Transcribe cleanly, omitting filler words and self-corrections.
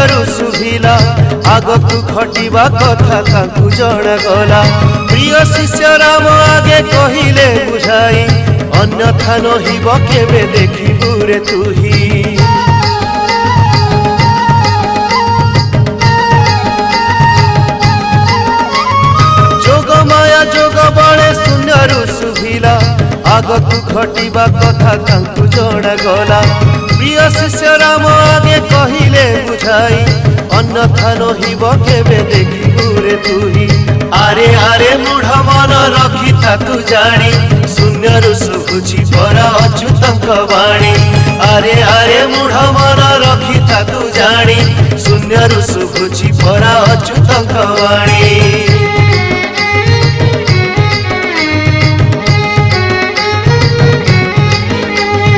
शून्यरू शुभिला आगकू घटिबा कथा ताकू जणा गला। प्रिय शिष्य राम आगे कहिले बुझाई अन्यथा नहिब केबे देखिबू रे तुही। जोग माया जोग बळे शून्यरू शुभिला आगकू घटिबा कथा ताकू जणा गला। प्रिय शिष्य राम आगे कहिले बुझाई अन्यथा नहिब केबे देखिबू रे तुही। आरे आरे मूढ़ मन रखी ताकू जानी शून्यरू शुभुची परा अच्युतंक वाणी। आरे आरे मूढ़ मन रखी ताकू जानी शून्यरू शुभुची परा अच्युतंक वाणी।